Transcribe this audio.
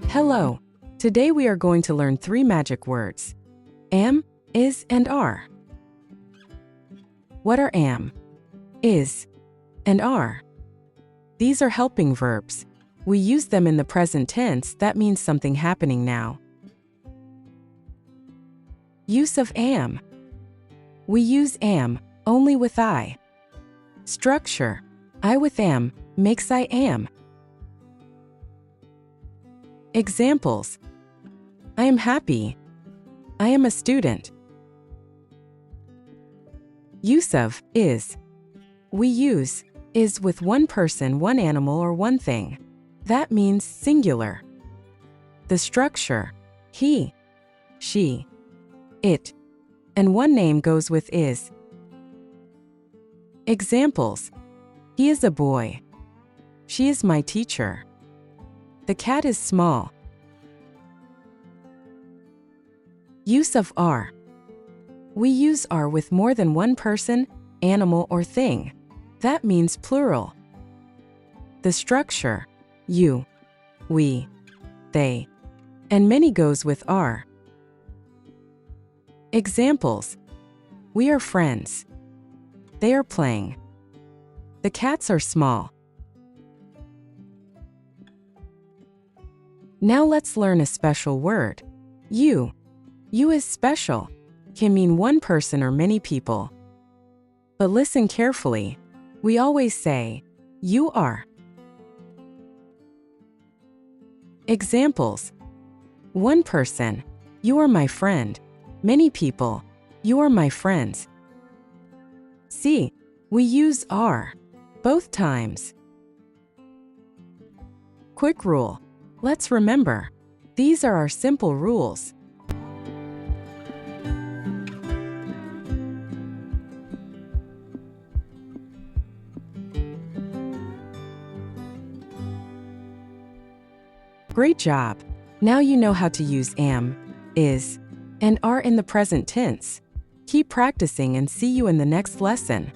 Hello. Today we are going to learn 3 magic words: am, is, and are. What are am, is, and are? These are helping verbs. We use them in the present tense. That means something happening now. Use of am. We use am only with I. Structure: I with am makes I am. Examples: I am happy. I am a student. Use of is. We use is with one person, one animal, or one thing. That means singular. The structure: he, she, it, and one name goes with is. Examples: he is a boy. She is my teacher. The cat is small. Use of are. We use are with more than one person, animal, or thing. That means plural. The structure: you, we, they, and many goes with are. Examples: we are friends. They are playing. The cats are small. Now let's learn a special word. You. You is special. Can mean one person or many people. But listen carefully. We always say, you are. Examples: one person, you are my friend. Many people, you are my friends. See, we use are both times. Quick rule. Let's remember. These are our simple rules. Great job! Now you know how to use am, is, and are in the present tense. Keep practicing and see you in the next lesson.